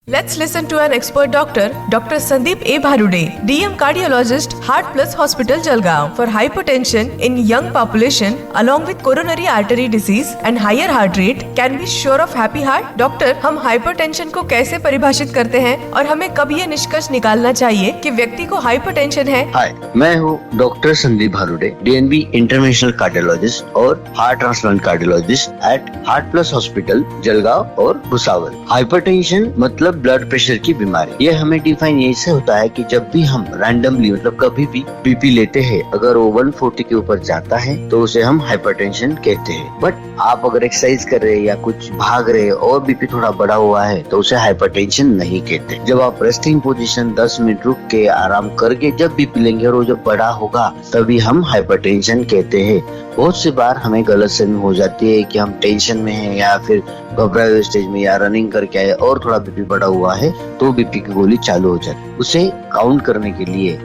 Let's listen to an expert doctor, Dr. Sandeep A. Bharude, DM Cardiologist, Heart Plus Hospital, Jalgaon, for hypertension in young population along with coronary artery disease and higher heart rate. Can be sure of happy heart? Doctor, हम hypertension को कैसे परिभाषित करते हैं और हमें कब ये निष्कर्ष निकालना चाहिए कि व्यक्ति को हाइपरटेंशन है? हाय, मैं हूँ doctor Sandeep Bharude, DNB international cardiologist और heart transplant cardiologist at Heart Plus hospital, Jalgaon और भुसावल। हाइपरटेंशन मतलब ब्लड प्रेशर की बीमारी। ये हमें डिफाइन यही से होता है कि जब भी हम रैंडमली मतलब कभी भी बीपी लेते हैं, अगर वो 140 के ऊपर जाता है तो उसे हम हाइपरटेंशन कहते हैं। बट आप अगर एक्सरसाइज कर रहे हैं या कुछ भाग रहे हैं और बीपी थोड़ा बढ़ा हुआ है तो उसे हाइपरटेंशन नहीं कहते। जब आप रेस्टिंग पोजीशन 10 मिनट रुक के आराम करके जब बीपी लेंगे और वो जब बढ़ा होगा तभी हम हाइपरटेंशन कहते हैं। बहुत सी बार हमें गलतफहमी हो जाती है कि हम टेंशन में हैं या फिर घबराए हुए स्टेज में या रनिंग करके आए और थोड़ा बीपी बढ़ा हुआ है तो बीपी की गोली चालू हो जाती है। उसे काउंट करने के लिए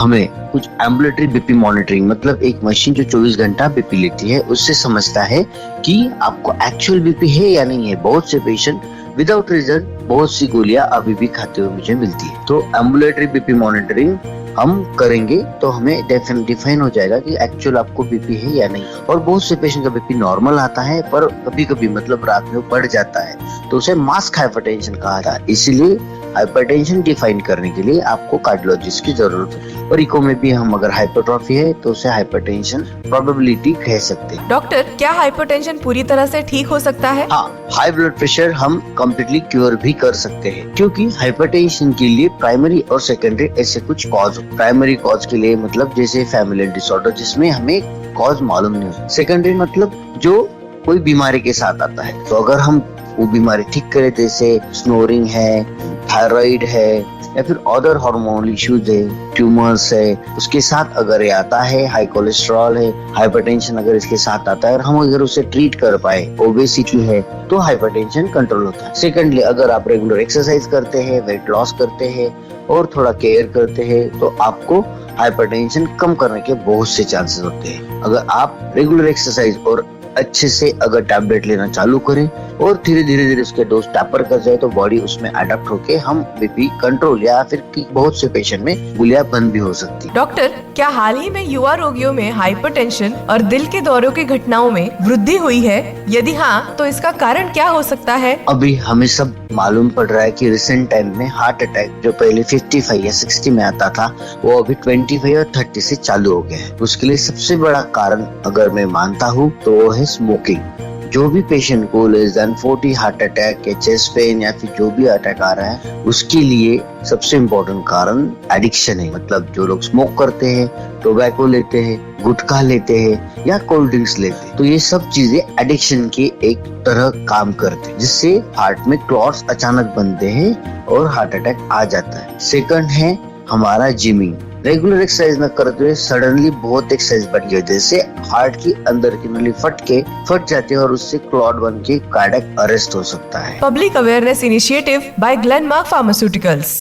हमें कुछ एम्बुलेटरी बीपी मॉनिटरिंग मतलब एक मशीन जो 24 घंटा बीपी लेती है उससे समझता है कि आपको एक्चुअल बीपी है या नहीं है। बहुत से पेशेंट विदाउट रीजन बहुत सी गोलियां अभी भी खाते हुए मुझे मिलती है। तो एम्बुलेटरी बीपी मॉनिटरिंग हम करेंगे तो हमें डिफाइन हो जाएगा कि एक्चुअल आपको बीपी है या नहीं। और बहुत से पेशेंट का बीपी नॉर्मल आता है पर कभी कभी मतलब रात में बढ़ जाता है तो उसे मास्क हाइपरटेंशन कहा जाता है। इसीलिए हाइपरटेंशन डिफाइन करने के लिए आपको कार्डियोलॉजिस्ट की जरूरत होती है। और इको में भी हम अगर हाइपरट्रॉफी है तो उसे हाइपरटेंशन प्रोबेबिलिटी कह सकते हैं। डॉक्टर, क्या हाइपरटेंशन पूरी तरह से ठीक हो सकता है? हाँ, हाई ब्लड प्रेशर हम कम्प्लीटली क्योर भी कर सकते हैं क्योंकि हाइपरटेंशन के लिए प्राइमरी और सेकेंडरी ऐसे कुछ कॉज। प्राइमरी कॉज के लिए मतलब जैसे फैमिली डिसऑर्डर जिसमें हमें कॉज मालूम नहीं होता। सेकेंडरी मतलब जो कोई बीमारी के साथ आता है तो अगर हम वो बीमारी ठीक करें जैसे स्नोरिंग है, थायराइड है या फिर अदर हार्मोनल इश्यूज है, ट्यूमर्स है, उसके साथ अगर ये आता है, हाई कोलेस्ट्रॉल है, हाइपरटेंशन अगर इसके साथ आता है और हम अगर उसे ट्रीट कर पाए, ओबेसिटी है तो हाइपरटेंशन कंट्रोल होता है। सेकेंडली अगर आप रेगुलर एक्सरसाइज करते हैं, वेट लॉस करते हैं और थोड़ा केयर करते हैं तो आपको हाइपरटेंशन कम करने के बहुत से चांसेस होते हैं। अगर आप रेगुलर एक्सरसाइज और अच्छे से अगर टैबलेट लेना चालू करें और धीरे धीरे उसके डोज टैपर कर जाए तो बॉडी उसमें अडेप्ट होके हम बीपी कंट्रोल या फिर बहुत से पेशेंट में गोलियां बंद भी हो सकती है। डॉक्टर, क्या हाल ही में युवा रोगियों में हाइपरटेंशन और दिल के दौरों की घटनाओं में वृद्धि हुई है? यदि हाँ तो इसका कारण क्या हो सकता है? अभी हमें सब मालूम पड़ रहा है कि रिसेंट टाइम में हार्ट अटैक जो पहले 55 या 60 में आता था वो अभी 25 और 30 से चालू हो गया है। उसके लिए सबसे बड़ा कारण अगर मैं मानता हूँ तो वो है स्मोकिंग। जो भी पेशेंट को लेस देन 40 हार्ट अटैक या चेस्ट पेन या फिर जो भी अटैक आ रहा है उसके लिए सबसे इम्पोर्टेंट कारण एडिक्शन है। मतलब जो लोग स्मोक करते हैं, टोबैको लेते हैं, गुटखा लेते हैं या कोल्ड ड्रिंक्स लेते हैं तो ये सब चीजें एडिक्शन के एक तरह काम करते हैं जिससे हार्ट में क्लॉट्स अचानक बनते हैं और हार्ट अटैक आ जाता है। सेकंड है हमारा जिमिंग। रेगुलर एक्सरसाइज में करते हुए सडनली बहुत एक्सरसाइज बढ़ गई जैसे हार्ट की अंदर की नली फट जाती है और उससे क्लॉट बन के कार्डियक अरेस्ट हो सकता है। Public awareness initiative by Glenmark pharmaceuticals.